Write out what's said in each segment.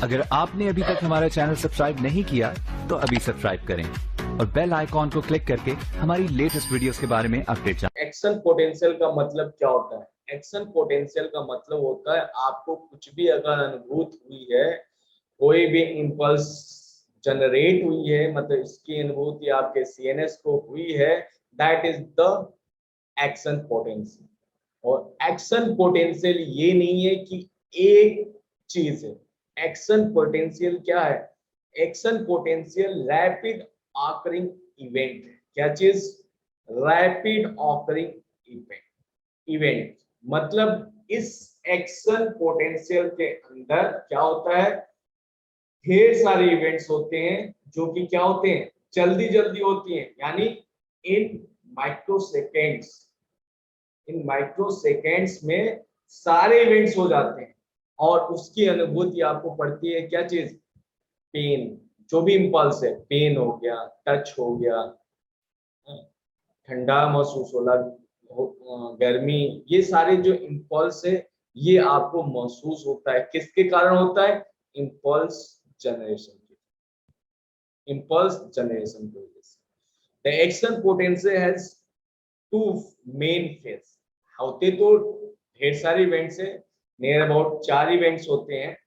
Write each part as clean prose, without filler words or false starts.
अगर आपने अभी तक हमारा चैनल सब्सक्राइब नहीं किया तो अभी सब्सक्राइब करें और बेल आइकॉन को क्लिक करके हमारी लेटेस्ट वीडियोस के बारे में अपडेट जानें। एक्शन पोटेंशियल का मतलब क्या होता है? एक्शन पोटेंशियल का मतलब होता है आपको कुछ भी अगर अनुभूत हुई है, कोई भी इंपल्स जनरेट हुई है, मतलब इसकी अनुभूति आपके सीएनएस को हुई है, that is the action potential. और एक्शन पोटेंशियल ये नहीं है कि एक चीज है। एक्शन पोटेंशियल क्या है? Action potential rapid occurring event है। क्या चीज? Rapid occurring event. मतलब इस एक्शन पोटेंशियल के अंदर क्या होता है? ढेर सारे इवेंट्स होते हैं जो कि क्या होते हैं? जल्दी जल्दी होती हैं, यानी इन माइक्रोसेकेंड्स। इन माइक्रोसेकेंड्स में सारे इवेंट्स हो जाते हैं और उसकी अनुभूति आपको पड़ती है क्या चीज? पेन। जो भी इंपल्स है, पेन हो गया, टच हो गया, ठंडा महसूस होला, गर्मी, ये सारे जो इंपल्स है ये आपको महसूस होता है। किसके कारण होता है? इंपल्स जनरेशन की, इंपल्स जनरेशन की वजह से। The action potential has two main phase. होते तो ढेर सारे इवेंट्स है, नियर अबाउट 4 इवेंट्स होते हैं।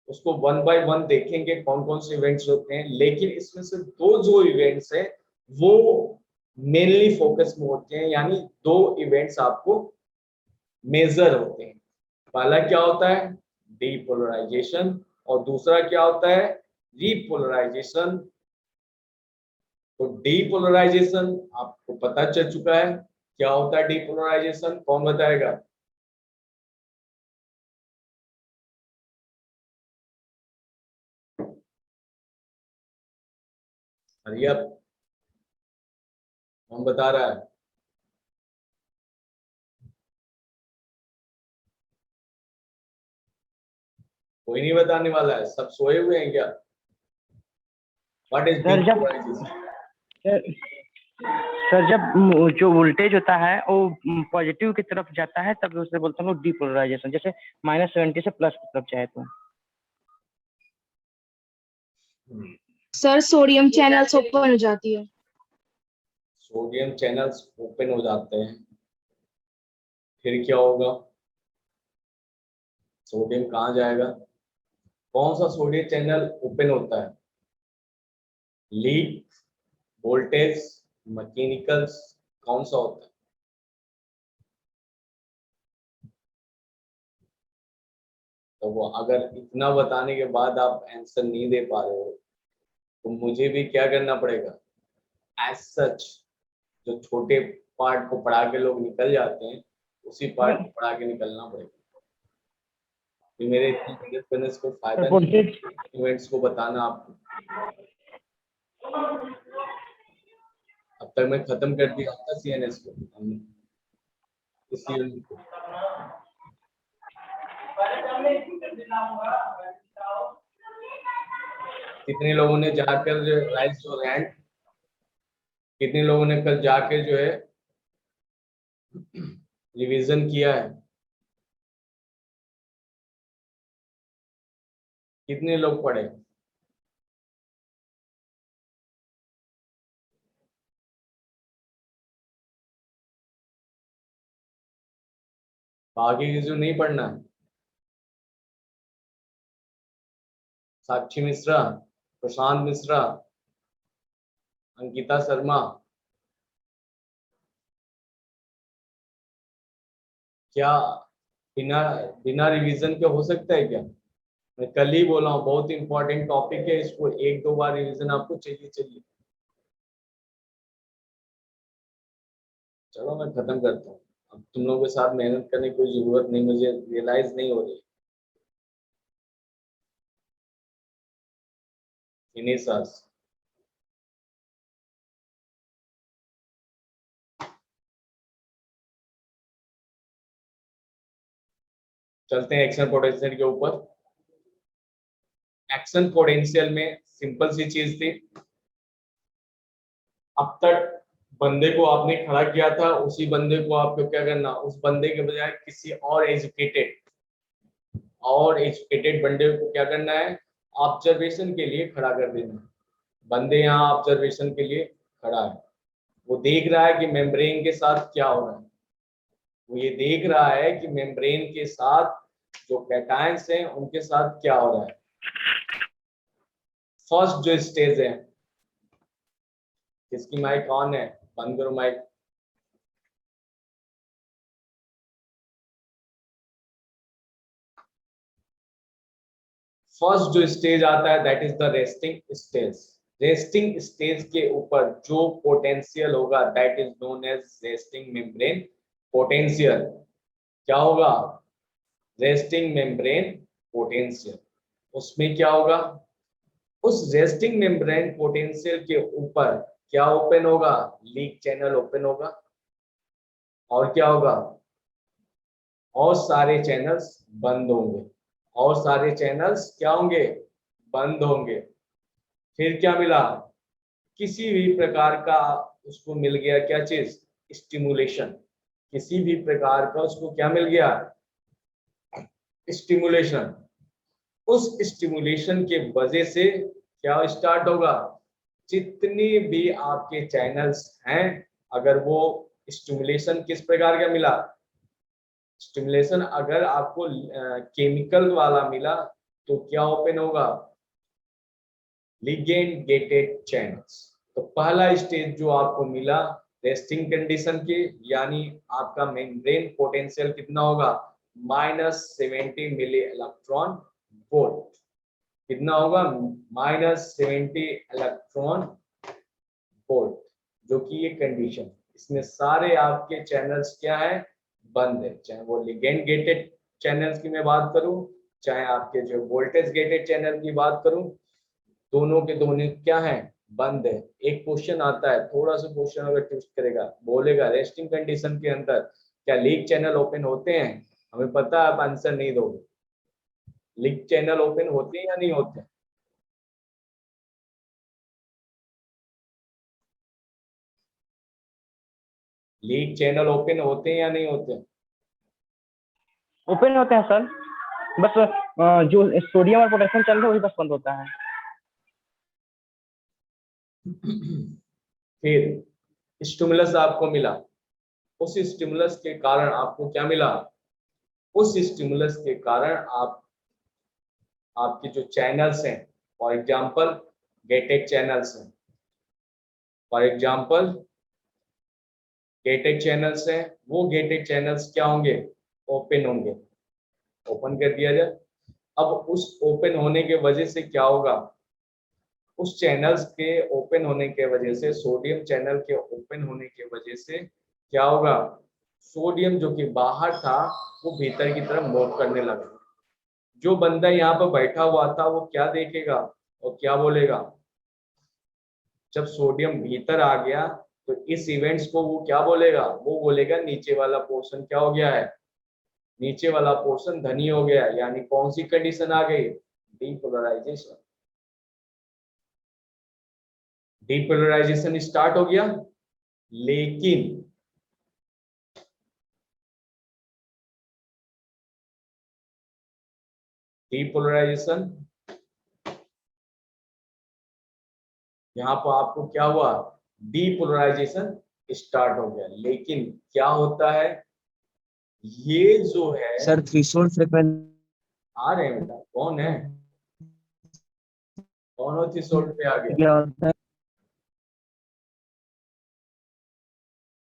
उसको वन बाय वन देखेंगे कौन कौन से इवेंट्स होते हैं, लेकिन इसमें से दो जो इवेंट्स है वो मेनली फोकस में होते हैं, यानी दो इवेंट्स आपको मेजर होते हैं। पहला क्या होता है? डीपोलराइजेशन, और दूसरा क्या होता है? रीपोलराइजेशन। तो डीपोलराइजेशन आपको पता चल चुका है क्या होता है। डीपोलराइजेशन कौन बताएगा? हरी अप, कौन बता रहा है? कोई नहीं बताने वाला है, सब सोए हुए हैं क्या? What is depolarisation? सर जब जो वोल्टेज होता है वो पॉजिटिव की तरफ जाता है तब उसे बोलते हैं डीपोलराइजेशन। जैसे -70 से प्लस की तरफ जाए तो। सर सोडियम चैनल्स ओपन हो जाती है। सोडियम चैनल्स ओपन हो जाते हैं, फिर क्या होगा? सोडियम कहाँ जाएगा? कौन सा सोडियम चैनल ओपन होता है? लीक, वोल्टेज, मैकेनिकल्स, कौन सा होता है? तो वो अगर इतना बताने के बाद आप आंसर नहीं दे पा रहे हो तो मुझे भी क्या करना पड़ेगा? एज सच जो छोटे पार्ट को पढ़ा के लोग निकल जाते हैं, उसी पार्ट को पढ़ा के निकलना पड़ेगा। कि मेरे इतनी मेहनत करने से कोई फायदा नहीं है इवेंट्स को बताना आपको। अब तक मैं खत्म कर दिया था सीएनएस को, इसलिए कितने लोगों ने जाकर राइज योर हैंड, कितने लोगों ने कल जाकर जो है रिवीजन किया है? कितने लोग पढ़े? बाकी किसी को नहीं पढ़ना है? साक्षी मिश्रा, प्रशांत मिश्रा, अंकिता शर्मा, क्या बिना बिना रिवीजन के हो सकता है क्या? मैं कल ही बोला हूँ, बहुत इंपॉर्टेंट टॉपिक है, इसको 1-2 बार रिवीजन आपको चाहिए। चलो मैं खत्म करता हूँ, अब तुम लोगों के साथ मेहनत करने की कोई जरूरत नहीं, मुझे रियलाइज नहीं हो रही। फिनिशर्स, चलते हैं एक्शन पोटेंशियल के ऊपर। एक्शन पोटेंशियल में सिंपल सी चीज थी, अब तक बंदे को आपने खड़ा किया था, उसी बंदे को आपको क्या करना, उस बंदे के बजाय किसी और एजुकेटेड बंदे को क्या करना है? ऑब्जर्वेशन के लिए खड़ा कर देना। बंदे यहाँ ऑब्जर्वेशन के लिए खड़ा है, वो देख रहा है कि मेम्ब्रेन के साथ क्या हो रहा है। वो ये देख रहा है कि मेम्ब्रेन के साथ जो कैटायंस हैं उनके साथ क्या हो रहा है। फर्स्ट जो स्टेज है, किसकी माइक ऑन है? बंद करो माइक। फर्स्ट जो स्टेज आता है that is the resting stage. Resting stage के ऊपर जो पोटेंशियल होगा that is known as resting membrane potential. क्या होगा? Resting membrane potential. उसमें क्या होगा? उस रेस्टिंग मेम्ब्रेन पोटेंशियल के ऊपर क्या ओपन होगा? लीक चैनल ओपन होगा। और क्या होगा? और सारे चैनल्स बंद होंगे। और सारे चैनल्स क्या होंगे? बंद होंगे। फिर क्या मिला? किसी भी प्रकार का उसको मिल गया क्या चीज? स्टिमुलेशन। किसी भी प्रकार का उसको क्या मिल गया? स्टिमुलेशन। उस स्टिमुलेशन के वजह से क्या स्टार्ट होगा? जितने भी आपके चैनल्स हैं, अगर वो स्टिमुलेशन किस प्रकार का मिला? स्टिमुलेशन अगर आपको केमिकल वाला मिला तो क्या ओपन होगा? Ligand gated channels. तो पहला स्टेज जो आपको मिला रेस्टिंग कंडीशन के, यानी आपका मेम्ब्रेन पोटेंशियल कितना होगा? -70 मिली इलेक्ट्रॉन वोल्ट। कितना होगा? -70 इलेक्ट्रॉन वोल्ट, जो कि ये कंडीशन। इसमें सारे आपके चैनल्स क्या है? बंद है। चाहे वो लिगेंड गेटेड चैनल्स की मैं बात करूं, चाहे आपके जो वोल्टेज गेटेड चैनल की बात करूं, दोनों के दोनों क्या है? बंद है। एक क्वेश्चन आता है, थोड़ा सा क्वेश्चन अगर ट्विस्ट करेगा, बोलेगा रेस्टिंग कंडीशन के अंदर क्या लीक चैनल ओपन होते हैं? हमें पता है आप आंसर नहीं दोगे। लीक चैनल ओपन होते हैं या नहीं होते? लीक चैनल ओपन होते हैं या नहीं होते? ओपन होते हैं सर, बस जो सोडियम और पोटेशियम चल रहा है वही बस बंद होता है। फिर स्टिमुलस आपको मिला, उस स्टिमुलस के कारण आपको क्या मिला? उस स्टिमुलस के कारण आपके जो चैनल्स हैं, फॉर एग्जांपल गेटेड चैनल्स हैं, फॉर एग्जांपल गेटेड चैनल्स हैं, वो गेटेड चैनल्स क्या होंगे? ओपन होंगे। ओपन कर दिया जाए। अब उस ओपन होने के वजह से क्या होगा? उस चैनल्स के ओपन होने के वजह से, सोडियम चैनल के ओपन होने के वजह से क्या होगा? सोडियम जो कि बाहर था वो भीतर की तरफ मूव करने लगा। जो बंदा यहाँ पर बैठा हुआ था वो क्या देखेगा और क्या बोलेगा? जब सोडियम भीतर आ गया तो इस इवेंट्स को वो क्या बोलेगा? वो बोलेगा नीचे वाला पोर्शन क्या हो गया है? नीचे वाला पोर्शन धनी हो गया। यानी कौन सी कंडीशन आ गई? डीपोलराइजेशन। डीपोलराइजेशन स्टार्ट हो गया। लेकिन डीपोलराइजेशन यहाँ पर आपको क्या हुआ? डीपोलराइजेशन स्टार्ट हो गया। लेकिन क्या होता है, ये जो है सर थ्रेशोल्ड फ्रीक्वेंसी आ रहे हैं बेटा, कौन है? कौन हो थ्रेशोल्ड पे आ गया? क्या होता है?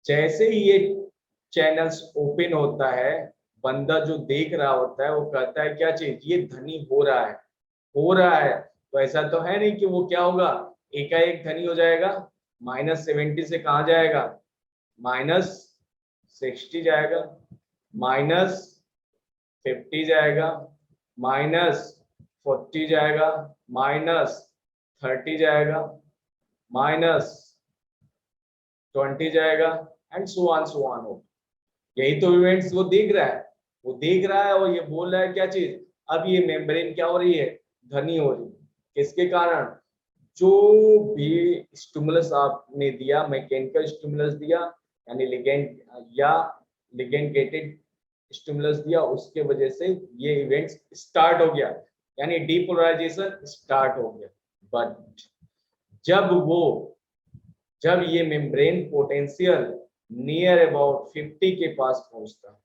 जैसे ही ये चैनल्स ओपन होता है, बंदा जो देख रहा होता है वो कहता है क्या चीज? ये धनी हो रहा है, हो रहा है। तो ऐसा तो है नहीं कि वो क्या होगा? एकाएक धनी हो जाएगा। -70 से कहाँ जाएगा? -60 जाएगा, -50 जाएगा, -40 जाएगा, -30 जाएगा, -20 जाएगा, एंड सो ऑन हो। यही तो इवेंट्स वो देख रहा है। वो देख रहा है और ये बोल रहा है क्या चीज? अब ये मेम्ब्रेन क्या हो रही है? धनी हो रही है। किसके कारण? जो भी स्टिमुलस आपने दिया, मैकेनिकल स्टिमुलस दिया यानी लिगेंड या लिगेंड गेटेड स्टिमुलस दिया, उसके वजह से ये इवेंट्स स्टार्ट हो गया। यानी डीपोलराइजेशन स्टार्ट हो गया। बट जब ये मेम्ब्रेन पोटेंशियल नियर अबाउट 50 के पास पहुंचता है,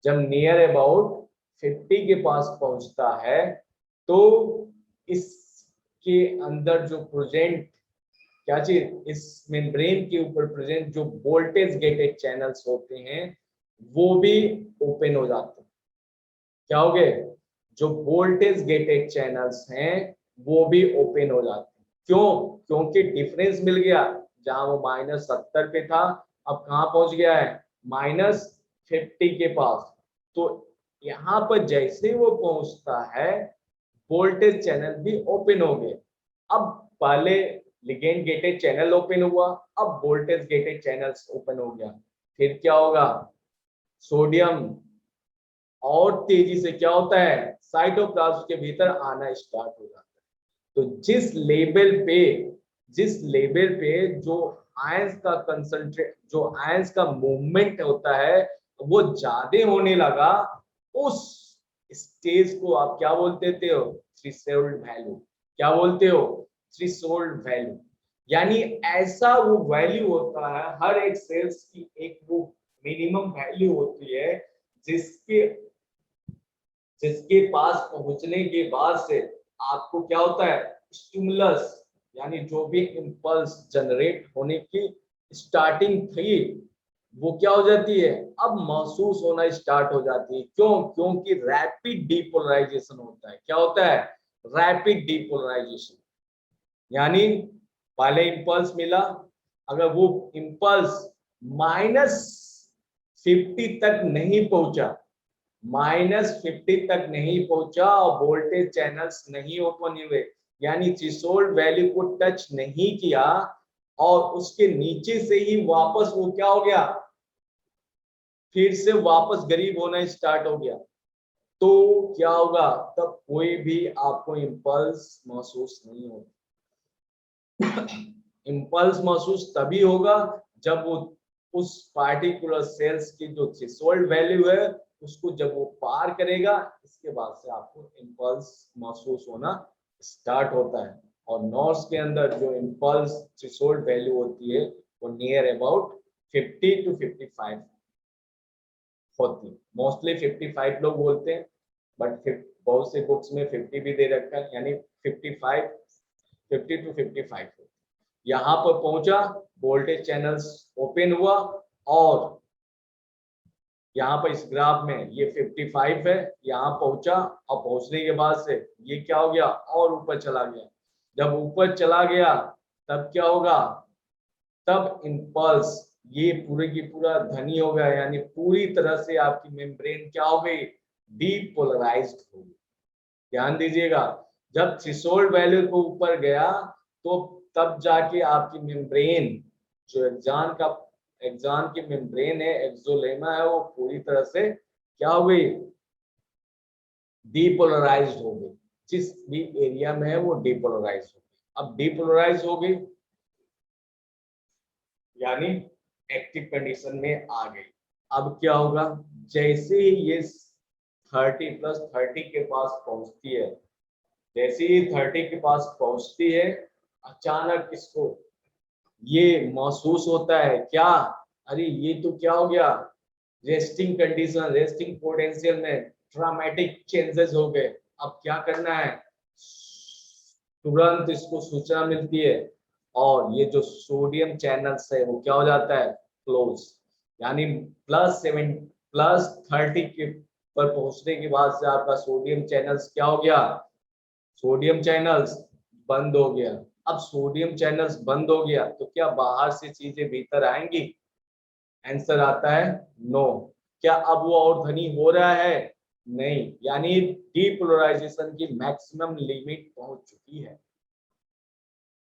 जब नियर अबाउट 50 के पास पहुंचता है, तो इसके अंदर जो प्रेजेंट क्या चीज, इस मेम्ब्रेन के ऊपर प्रेजेंट जो वोल्टेज गेटेड चैनल्स होते हैं वो भी ओपन हो जाते हैं। क्या हो गए, जो वोल्टेज गेटेड चैनल्स हैं वो भी ओपन हो जाते हैं। क्यों? क्योंकि डिफरेंस मिल गया, जहां वो -70 पे था अब कहां पहुंच गया है, -50 के पास। तो यहाँ पर जैसे वो पहुंचता है वोल्टेज चैनल भी ओपन हो गए। अब पहले लिगेंड गेटेड चैनल ओपन हुआ, अब वोल्टेज गेटेड चैनल्स ओपन हो गया। फिर क्या होगा, सोडियम और तेजी से क्या होता है, साइटोप्लाज्म के भीतर आना स्टार्ट हो जाता है। तो जिस लेवल पे जो आयंस का कंसंट्रेट, जो आयंस का मूवमेंट होता है वो ज्यादा होने लगा, उस स्टेज को आप क्या बोलते हो, थ्रेशोल्ड वैल्यू। क्या बोलते हो, थ्रेशोल्ड वैल्यू। यानी ऐसा वो वैल्यू होता है, हर एक सेल्स की एक वो मिनिमम वैल्यू होती है जिसके पास पहुंचने के बाद से आपको क्या होता है, स्टिमुलस यानी जो भी इंपल्स जनरेट होने की स्टार्टिंग थी वो क्या हो जाती है, अब महसूस होना स्टार्ट हो जाती है। क्यों? क्योंकि रैपिड डीपोलराइजेशन होता है। क्या होता है, रैपिड डीपोलराइजेशन। यानी पहले इंपल्स मिला, अगर वो इंपल्स -50 तक नहीं पहुंचा, -50 तक नहीं पहुंचा और वोल्टेज चैनल्स नहीं ओपन हुए, यानी थ्रेशोल्ड वैल्यू को टच नहीं किया और उसके नीचे से ही वापस वो क्या हो गया, फिर से वापस गरीब होना स्टार्ट हो गया, तो क्या होगा, तब कोई भी आपको इंपल्स महसूस नहीं होगा। इंपल्स महसूस तभी होगा जब वो उस पार्टिकुलर सेल्स की जो थ्रेशोल्ड वैल्यू है उसको जब वो पार करेगा, इसके बाद से आपको इंपल्स महसूस होना स्टार्ट होता है। और नर्व्स के अंदर जो इंपल्स थ्रेशोल्ड वैल्यू होती है वो नियर अबाउट 50 to 55 होती है। मोस्टली 55 लोग बोलते हैं, बट बहुत से बुक्स में 50 भी दे रखा है, यानी 50 to 55। यहाँ पर पहुंचा, वोल्टेज चैनल्स ओपन हुआ और यहाँ पर इस ग्राफ में ये 55 है, यहाँ पहुंचा और पहुंचने के बाद से ये क्या हो गया, और ऊपर चला गया। जब ऊपर चला गया तब क्या होगा, तब इंपल्स ये पूरे की पूरा धनी हो गया, यानी पूरी तरह से आपकी मेम्ब्रेन क्या हो गई, डीपोलराइज्ड हो गई। ध्यान दीजिएगा, जब थ्रेशोल्ड वैल्यू को ऊपर गया तो तब जाके आपकी मेम्ब्रेन, जो एक्सॉन की मेम्ब्रेन है, एक्सोलेमा है, वो पूरी तरह से क्या हो गई, डीपोलराइज्ड हो गई। जिस भी एरिया में है वो डीपोलराइज हो गई। अब डीपोलराइज हो गई यानी एक्टिव कंडीशन में आ गई। अब क्या होगा, जैसे ही ये 30+30 के पास पहुंचती है, जैसे ही 30 के पास पहुंचती है, अचानक इसको ये महसूस होता है क्या, अरे ये तो क्या हो गया, रेस्टिंग कंडीशन, रेस्टिंग पोटेंशियल में ड्रामेटिक चेंजेस हो गए। अब क्या करना है, तुरंत इसको सूचना मिलती है और ये जो सोडियम चैनल्स है वो क्या हो जाता है, क्लोज। यानी +30 के पर पहुंचने के बाद से आपका सोडियम चैनल्स क्या हो गया, सोडियम चैनल्स बंद हो गया। अब सोडियम चैनल्स बंद हो गया तो क्या बाहर से चीजें भीतर आएंगी, आंसर आता है नो। क्या अब वो और धनी हो रहा है, नहीं, यानी डीपोलराइजेशन की मैक्सिमम लिमिट पहुंच चुकी है।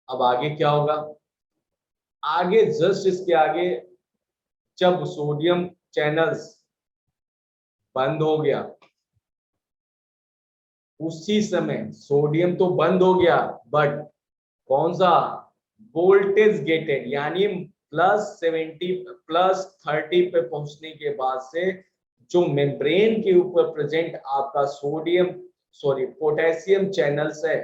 अब आगे क्या होगा, आगे जस्ट इसके आगे जब सोडियम चैनल्स बंद हो गया, उसी समय सोडियम तो बंद हो गया, बट कौन सा, वोल्टेज गेटेड, यानी +30 पे पहुंचने के बाद से जो मेम्ब्रेन के ऊपर प्रेजेंट आपका सोडियम सॉरी पोटेशियम चैनल्स है,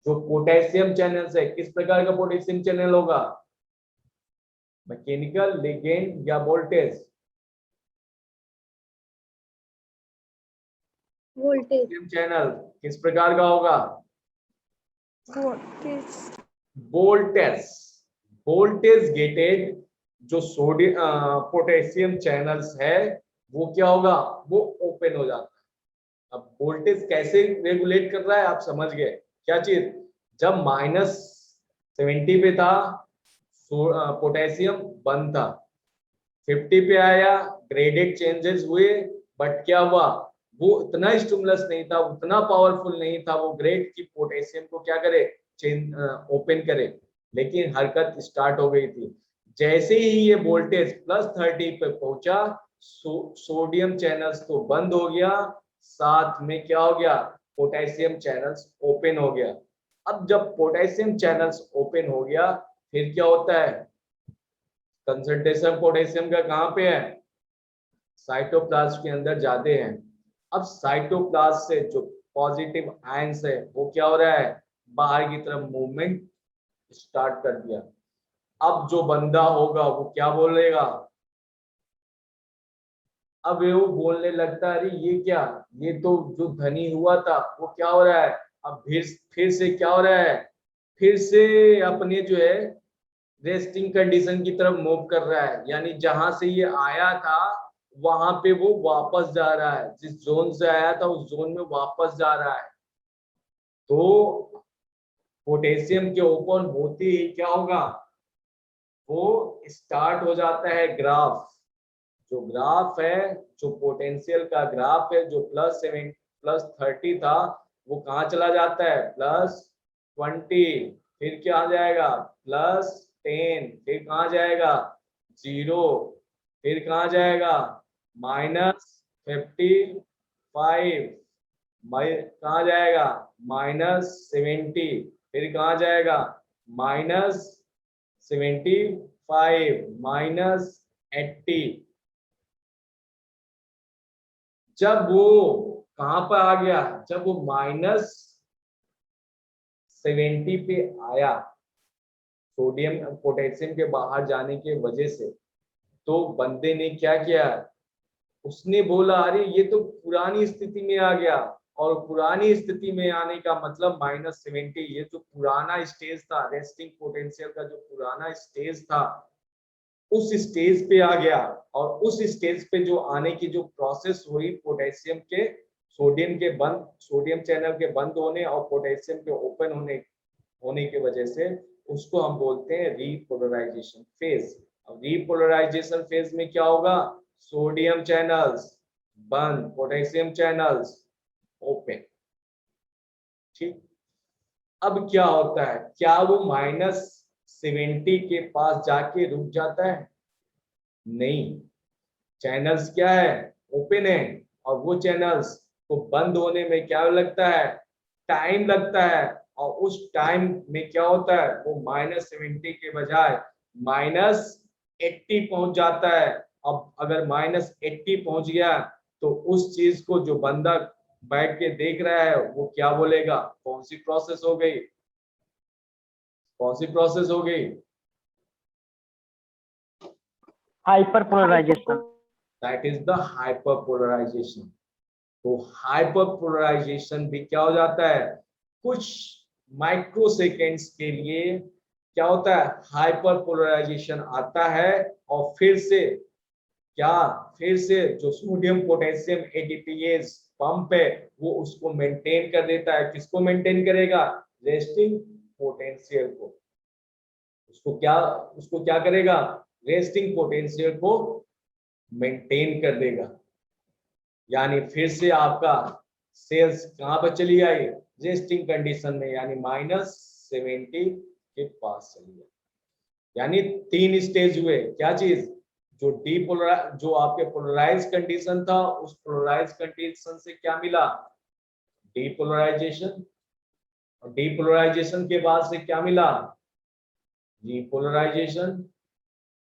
जो पोटेशियम चैनल्स है, किस प्रकार का पोटेशियम चैनल होगा, मैकेनिकल, लिगेंड या वोल्टेज, वोल्टेज चैनल किस प्रकार का होगा, वोल्टेज वोल्टेज, वोल्टेज गेटेड जो सोडियम पोटेशियम चैनल्स है वो क्या होगा, वो ओपन हो जाता है। अब वोल्टेज कैसे रेगुलेट कर रहा है आप समझ गए, क्या चीज, जब -70 पे था पोटेशियम बंद था, 50 पे आया, ग्रेडेड चेंजेस हुए, बट क्या हुआ, वो इतना स्टिमुलस नहीं था, उतना पावरफुल नहीं था वो ग्रेड की पोटेशियम को क्या करे, चेंज ओपन करे, लेकिन हरकत स्टार्ट हो गई थी। जैसे ही ये वोल्टेज +30 पे पहुंचा, सोडियम चैनल्स तो बंद हो गया, साथ में क्या हो गया, पोटेशियम चैनल्स ओपन हो गया। अब जब पोटेशियम चैनल्स ओपन हो गया, फिर क्या होता है, कंसंट्रेशन पोटेशियम का कहाँ पे है, साइटोप्लाज्म के अंदर जाते हैं। अब साइटोप्लाज्म से जो पॉजिटिव आयंस है वो क्या हो रहा है, बाहर की तरफ मूवमेंट स्टार्ट कर दिया। अब जो बंदा होगा वो क्या बोलेगा, अब वो बोलने लगता है, अरे ये क्या, ये तो जो धनी हुआ था वो क्या हो रहा है, अब फिर से क्या हो रहा है, फिर से अपने जो है रेस्टिंग कंडीशन की तरफ मूव कर रहा है, यानी जहां से ये आया था वहां पे वो वापस जा रहा है, जिस जोन से आया था उस जोन में वापस जा रहा है। तो पोटेशियम के ओपन होते ही क्या होगा, वो स्टार्ट हो जाता है ग्राफ, जो ग्राफ है, जो पोटेंशियल का ग्राफ है, जो +30 था वो कहाँ चला जाता है, +20, फिर क्या आ जाएगा, +10, फिर कहाँ जाएगा 0, फिर कहाँ जाएगा -55, कहाँ जाएगा -70, फिर कहाँ जाएगा -75, -80। जब वो कहां पर आ गया, जब वो -70 पे आया, सोडियम पोटेशियम के बाहर जाने के वजह से, तो बंदे ने क्या किया, उसने बोला अरे ये तो पुरानी स्थिति में आ गया, और पुरानी स्थिति में आने का मतलब -70, ये जो पुराना स्टेज था, रेस्टिंग पोटेंशियल का जो पुराना स्टेज था, उस स्टेज पे आ गया। और उस स्टेज पे जो आने की जो प्रोसेस हुई, पोटेशियम के सोडियम चैनल के बंद होने और पोटेशियम के ओपन होने की वजह से, उसको हम बोलते हैं रीपोलराइजेशन फेज। अब रीपोलराइजेशन फेज में क्या होगा, सोडियम चैनल्स बंद, पोटेशियम चैनल्स ओपन। ठीक, अब क्या होता है, क्या वो -70 के पास जाके रुक जाता है, नहीं, चैनल्स क्या है, ओपन है, और वो चैनल्स को बंद होने में क्या लगता है, टाइम लगता है, और उस टाइम में क्या होता है, वो -70 के बजाय -80 पहुंच जाता है। अब अगर -80 पहुंच गया तो उस चीज को जो बंदा बैठ के देख रहा है वो क्या बोलेगा, कौन सी प्रोसेस हो गई, कौन सी प्रोसेस हो गई, hyperpolarisation. That is the hyperpolarisation. तो हाइपरपोलराइजेशन भी क्या हो जाता है, कुछ माइक्रो सेकेंड्स के लिए क्या होता है, हाइपरपोलराइजेशन आता है, और फिर से जो सोडियम पोटेशियम एटीपीएस पंप है वो उसको मेंटेन कर देता है। किसको मेंटेन करेगा, रेस्टिंग पोटेंशियल को, उसको क्या करेगा, रेस्टिंग पोटेंशियल को मेंटेन कर देगा। यानी फिर से आपका सेल्स कहां पर चली आई, रेस्टिंग कंडीशन में, यानी -70 के पास चली गई। यानी 3 स्टेज हुए, क्या चीज, जो आपके पोलराइज कंडीशन था, उस पोलराइज कंडीशन से क्या मिला, डीपोलराइजेशन, और डीपोलराइजेशन के बाद से क्या मिला, रीपोलराइजेशन,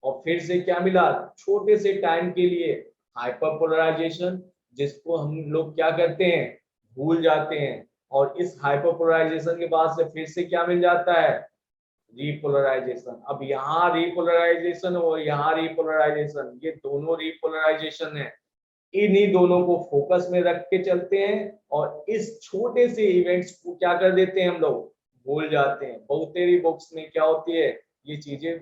और फिर से क्या मिला, छोटे से टाइम के लिए हाइपरपोलराइजेशन, जिसको हम लोग क्या करते हैं, भूल जाते हैं, और इस हाइपरपोलराइजेशन के बाद से फिर से क्या मिल जाता है, रिपोलराइजेशन। अब यहाँ रिपोलराइजेशन और यहाँ रिपोलराइजेशन, ये दोनों रिपोलराइजेशन है, इन्हीं दोनों को फोकस में रख के चलते हैं, और इस छोटे से इवेंट्स को क्या कर देते हैं हम लोग, भूल जाते हैं। बहुत तेरी बुक्स में क्या होती है, ये चीजें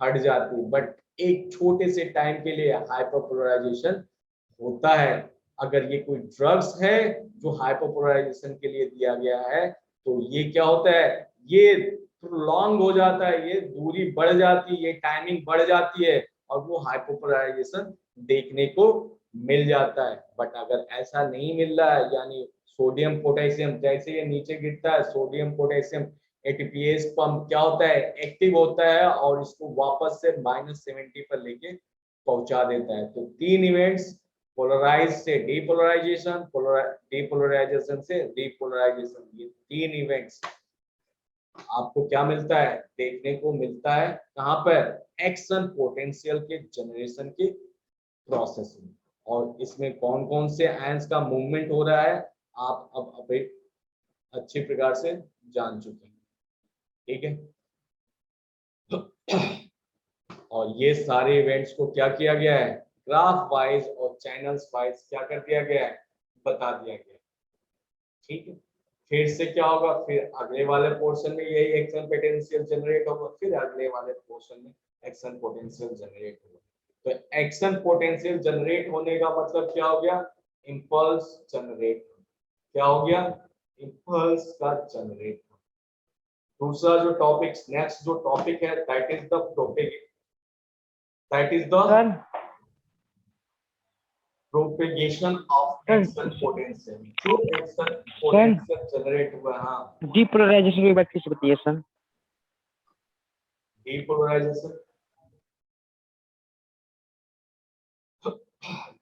हट जाती है, बट एक छोटे से टाइम के लिए हाइपरपोलराइजेशन होता है। अगर ये कोई ड्रग्स है जो हाइपरपोलराइजेशन के लिए दिया गया है, तो ये क्या होता है, ये लॉन्ग हो जाता है, ये दूरी बढ़ जाती है, ये टाइमिंग बढ़ जाती है, और वो हाइपरपोलराइजेशन देखने को मिल जाता है। बट अगर ऐसा नहीं मिल रहा है, यानी सोडियम पोटेशियम जैसे ये नीचे गिरता है, सोडियम पोटेशियम एटीपीएस पंप क्या होता है, एक्टिव होता है, और इसको वापस से -70 पर लेके पहुंचा देता है। तो तीन इवेंट्स, पोलराइज से डीपोलराइजेशन, डीपोलराइजेशन से रिपोलराइजेशन, ये तीन इवेंट्स आपको क्या मिलता है, देखने को मिलता है कहाँ पर, एक्शन पोटेंशियल के जनरेशन के प्रोसेस में। और इसमें कौन कौन से आयंस का मूवमेंट हो रहा है, आप अब एक अच्छे प्रकार से जान चुके हैं, ठीक है। और ये सारे इवेंट्स को क्या किया गया है, ग्राफ वाइज और चैनल्स वाइज क्या कर दिया गया है, बता दिया गया, ठीक है। फिर से क्या होगा, फिर अगले वाले पोर्शन में यही एक्शन पोटेंशियल जनरेट होगा, फिर अगले वाले पोर्शन में एक्शन पोटेंशियल जनरेट होगा। तो एक्शन पोटेंशियल जनरेट होने का मतलब क्या हो गया, इंपल्स जनरेट, क्या हो गया, इंपल्स का जनरेट। दूसरा जो टॉपिक, नेक्स्ट जो टॉपिक है, that is the propagation of action potential. जो एक्शन पोटेंशियल जनरेट हुआ, हाँ, डीपोलराइजेशन के बाद फिर से बताइए सर। डीपोलराइजेशन,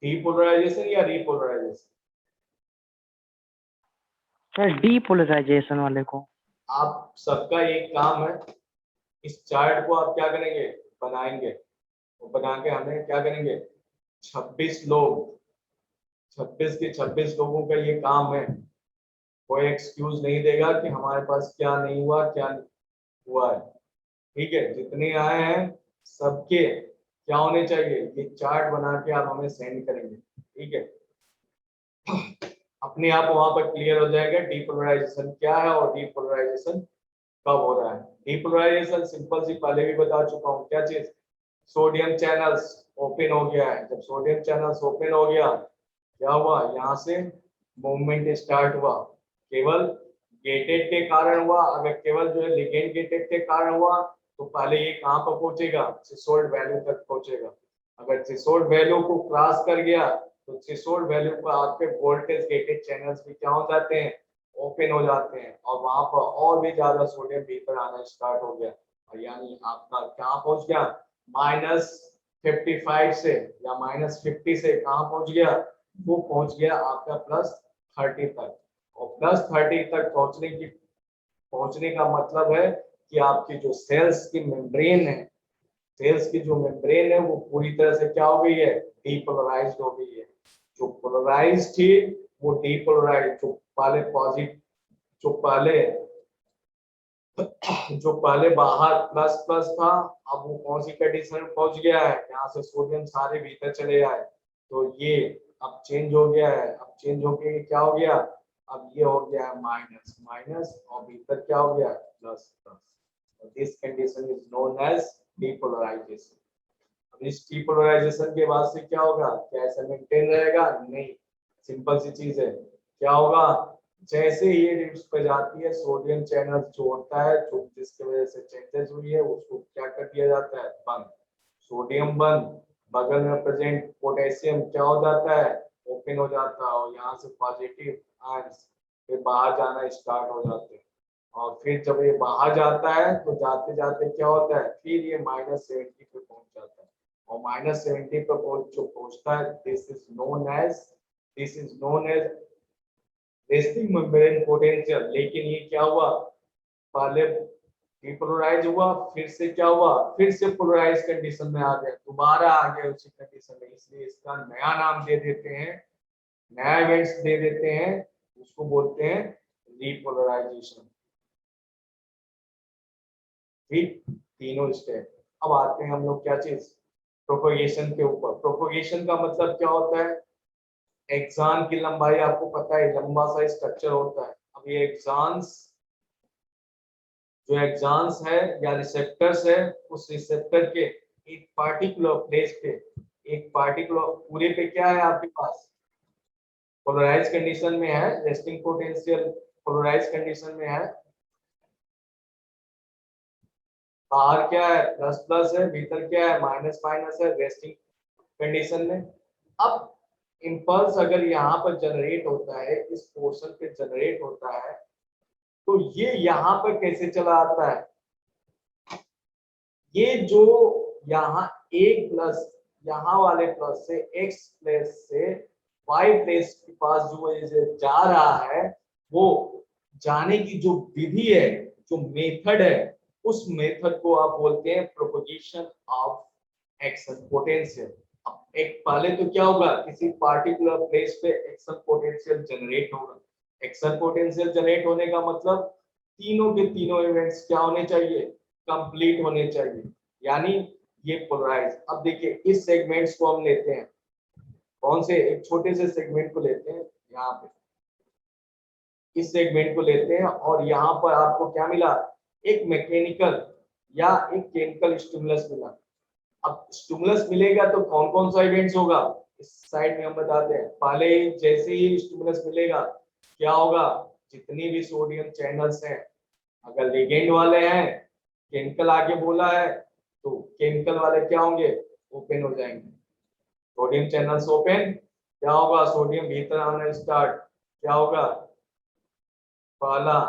डीपोलराइजेशन या रिपोलराइजेशन, सर डीपोलराइजेशन वाले को। आप सबका एक काम है, इस चार्ट को आप क्या करेंगे, बनाएंगे, और बना के हमें क्या करेंगे, 26 लोग, 26 के 26 लोगों का ये काम है। कोई एक्सक्यूज नहीं देगा कि हमारे पास क्या नहीं हुआ, क्या हुआ है, ठीक है। जितने आए हैं सबके क्या होने चाहिए, ये चार्ट बना के आप हमें सेंड करेंगे, ठीक है। अपने आप वहां पर क्लियर हो जाएगा डीपोलराइजेशन क्या है और डीपोलराइजेशन कब हो रहा है। डीपोलराइजेशन सिंपल सी पहले भी बता चुका हूँ, क्या चीज, सोडियम चैनल्स ओपन हो गया है। जब सोडियम चैनल्स ओपन हो गया, क्या हुआ, यहाँ से मूवमेंट स्टार्ट हुआ, केवल गेटेड के कारण हुआ। अगर केवल जो है लिगेंड गेटेड के कारण हुआ, तो पहले ये कहाँ पर पहुंचेगा, थ्रेशोल्ड वैल्यू तक पहुंचेगा। अगर थ्रेशोल्ड वैल्यू को क्रॉस कर गया, तो थ्रेशोल्ड वैल्यू पर आपके वोल्टेज गेटेड चैनल्स भी क्या हो जाते हैं, ओपन हो जाते हैं, और वहां पर और भी ज्यादा सोडियम भीतर आना स्टार्ट हो गया, और यानी आपका कहाँ पहुंच गया, -55 से या -50 से कहाँ पहुंच गया, वो पहुंच गया आपका +30 तक। और +30 तक पहुंचने का मतलब है कि आपकी जो सेल्स की मेम्ब्रेन है, सेल्स की जो मेम्ब्रेन है वो पूरी तरह से क्या हो गई है, डीपोलराइज्ड हो गई है। जो पोलराइज थी वो डीपोलराइज, जो पहले बाहर प्लस प्लस था, अब वो कौन सी कंडीशन में पहुंच गया है, यहाँ से सोडियम सारे भीतर चले आए, तो ये अब चेंज हो गया है। अब चेंज होके क्या हो गया, अब ये हो गया है माइनस माइनस, और भीतर क्या हो गया, plus plus. This condition is known as depolarisation. अब इस डीपोलराइजेशन के बाद से क्या होगा, क्या ऐसा मेंटेन रहेगा, नहीं, सिंपल सी चीज है। क्या होगा, जैसे ही ये रिड्स पे जाती है, सोडियम चैनल जो होता है, जो जिसकी वजह से चेंजेस हुई है, उसको क्या कर दिया जाता है, बंद। सोडियम बंद, बगल में प्रेजेंट पोटेशियम क्या हो जाता है, ओपन हो जाता है, और यहाँ से पॉजिटिव आयंस फिर बाहर जाना स्टार्ट हो जाते हैं। और फिर जब ये बाहर जाता है, तो जाते जाते क्या होता है, फिर ये -70 पे पहुंच जाता है, और -70 पे पहुंचता है, this is known as resting membrane potential. लेकिन ये क्या हुआ, पहले डीपोलराइज हुआ, फिर से क्या हुआ, फिर से पोलराइज कंडीशन में आ गया, दोबारा आ गया उसी कंडीशन में, इसलिए इसका नया नाम दे देते हैं, नया इवेंट्स दे देते हैं उसको बोलते हैं रिपोलराइजेशन। ठीक, तीनों स्टेप। अब आते हैं हम लोग क्या चीज, प्रोपोगेशन के ऊपर। प्रोपोगेशन का मतलब क्या होता है, एक्सान की लंबाई आपको पता है, लंबा सा स्ट्रक्चर होता है। अब ये एक्सान्स, जो एक्सान्स है या रिसेप्टर्स है, उस रिसेप्टर के एक पार्टिकुलर प्लेस पे, एक पार्टिकुलर पूरे पे क्या है आपके पास, पोलराइज कंडीशन में है, रेस्टिंग पोटेंशियल पोलराइज कंडीशन में है। बाहर क्या है, प्लस प्लस है, भीतर क्या है, माइनस माइनस है, रेस्टिंग कंडीशन में। अब इंपल्स अगर यहाँ पर जनरेट होता है, इस पोर्शन पे जनरेट होता है, तो ये यहाँ पर कैसे चला आता है, ये जो यहाँ एक प्लस यहाँ वाले प्लस से एक्स प्लस से वाई प्लस के पास जो ये जा रहा है, वो जाने की जो विधि है, जो मेथड है, उस मेथड को आप बोलते हैं प्रोपोगेशन ऑफ एक्शन पोटेंशियल। एक पहले तो क्या होगा, किसी पार्टिकुलर प्लेस पे एक्शन पोटेंशियल जनरेट होगा। एक्शन पोटेंशियल जनरेट होने का मतलब तीनों के तीनों इवेंट्स क्या होने चाहिए, कंप्लीट होने चाहिए, यानी ये पोलराइज। अब देखिए इस सेगमेंट्स को हम लेते हैं, कौन से, एक छोटे से सेगमेंट को लेते हैं, यहाँ पे इस सेगमेंट को लेते हैं, और यहाँ पर आपको क्या मिला, एक मैकेनिकल या एक केमिकल स्टिमुलस मिला। अब स्टिमुलस मिलेगा तो कौन कौन सा इवेंट्स होगा, इस साइड में हम बताते हैं। पहले ही जैसे ही स्टिमुलस मिलेगा क्या होगा, जितनी भी सोडियम चैनल्स हैं, अगर लिगेंड वाले हैं, केमिकल आगे बोला है, तो केमिकल वाले क्या होंगे, ओपन हो जाएंगे। सोडियम चैनल्स ओपन, क्या होगा, सोडियम भीतर आना स्टार्ट, क्या होगा, पहला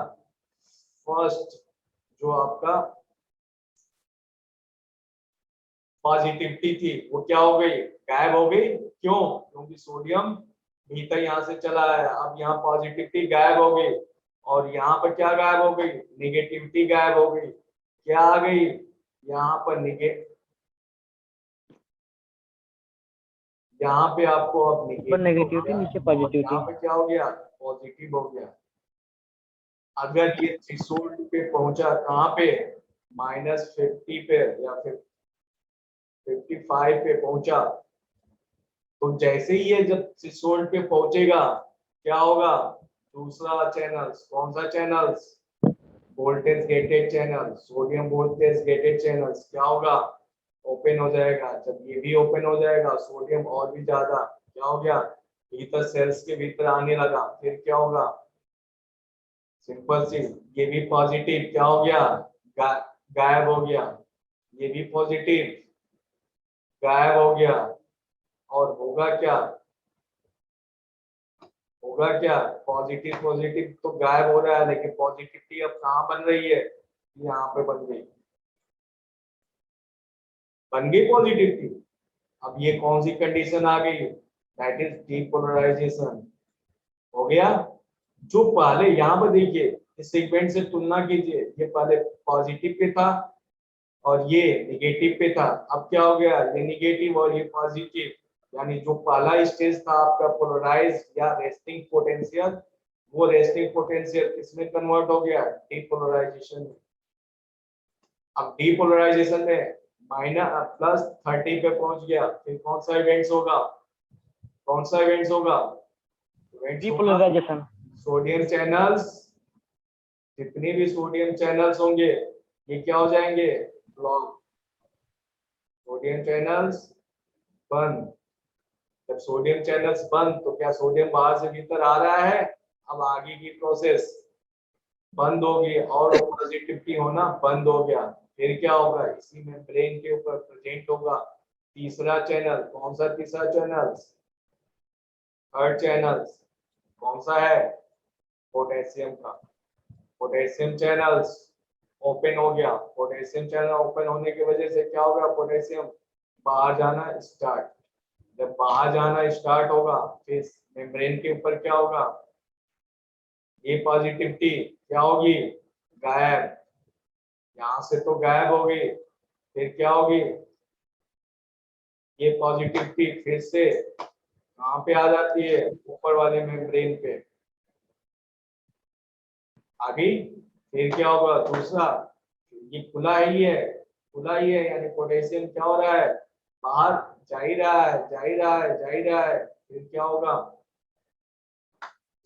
फर्स्ट जो आपका पॉजिटिविटी थी वो क्या हो गई, गायब हो गई। क्यों, क्योंकि सोडियम भीतर यहाँ से चला है। अब यहाँ पॉजिटिविटी गायब हो गई, और यहाँ पर क्या गायब हो गई, निगेटिविटी गायब हो गई। क्या आ गई, यहाँ पर यहाँ पे आपको अब नेगेटिविटी, नीचे पॉजिटिविटी। यहाँ पे क्या हो गया, पॉजिटिव हो गया। अगर ये थ्रेशोल्ड पे पहुंचा, कहाँ पे, -50 पे या फिर 55 पे पहुंचा, तो जैसे ही ये जब थ्रेशोल्ड पे पहुंचेगा क्या होगा, दूसरा चैनल्स, कौन सा channels, voltage gated channel, sodium voltage gated channels, क्या होगा, ओपन हो जाएगा। जब ये भी ओपन हो जाएगा, सोडियम और भी ज्यादा क्या हो गया, भीतर सेल्स के भीतर आने लगा, फिर क्या होगा, सिंपल सी, ये भी पॉजिटिव क्या हो गया, गायब हो गया, ये भी पॉजिटिव गायब हो गया, और होगा क्या, होगा क्या, पॉजिटिव पॉजिटिव तो गायब हो रहा है, लेकिन पॉजिटिविटी अब कहाँ बन रही है, यहाँ पे बन गई, बन गई पॉजिटिविटी। अब ये कौन सी कंडीशन आ गई, दैट इज डीपोलराइजेशन हो गया। जो पहले यहाँ पर देखिए, इस सेगमेंट से तुलना कीजिए, ये पहले पॉजिटिव पे था और ये निगेटिव पे था। अब क्या हो गया, ये निगेटिव और ये पॉजिटिव, यानी जो पहला स्टेज था आपका पोलराइज या रेस्टिंग पोटेंशियल, वो रेस्टिंग पोटेंशियल किसमें कन्वर्ट हो गया, डीपोलराइजेशन में। अब डीपोलराइजेशन में -+30 पे पहुंच गया, फिर कौन सा इवेंट्स होगा, कौन सा इवेंट्स होगा, डीपोलराइजेशन। सोडियम चैनल्स, जितने भी सोडियम चैनल्स होंगे ये क्या हो जाएंगे, ब्लॉक, सोडियम चैनल्स बंद। जब सोडियम चैनल्स बंद, तो क्या सोडियम बाहर से भीतर आ रहा है, अब आगे की प्रोसेस बंद होगी और पॉजिटिविटी होना बंद हो गया। फिर क्या होगा, इसी में ब्रेन के ऊपर प्रेजेंट होगा तीसरा चैनल, कौन सा तीसरा चैनल, थर्ड चैनल, कौन सा है, पोटेशियम का। पोटेशियम चैनल्स ओपन हो गया, पोटेशियम चैनल ओपन होने की वजह से क्या होगा, पोटेशियम बाहर जाना स्टार्ट। जब बाहर जाना स्टार्ट होगा, फिर मेम्ब्रेन के ऊपर क्या होगा, ये पॉजिटिविटी क्या होगी, गायब, यहां से तो गायब होगी, फिर क्या होगी, ये पॉजिटिविटी फिर से कहाँ पे आ जाती है, ऊपर वाले मेम्ब्रेन पे, अभी फिर क्या होगा दूसरा, ये खुला ही है यानी पोटेशियम क्या हो रहा है, बाहर जा ही रहा है, फिर क्या होगा,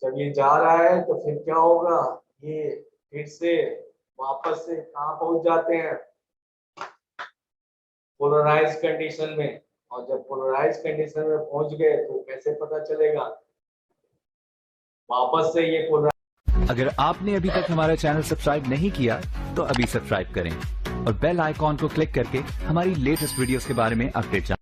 जब ये जा रहा है तो फिर क्या होगा, ये फिर से वापस से कहाँ पहुंच जाते हैं, पोलराइज कंडीशन में। और जब पोलराइज कंडीशन में पहुंच गए तो कैसे पता चलेगा, वापस से ये पोलराइज। अगर आपने अभी तक हमारा चैनल सब्सक्राइब नहीं किया तो अभी सब्सक्राइब करें और बेल आइकॉन को क्लिक करके हमारी लेटेस्ट वीडियोस के बारे में अपडेट जानें।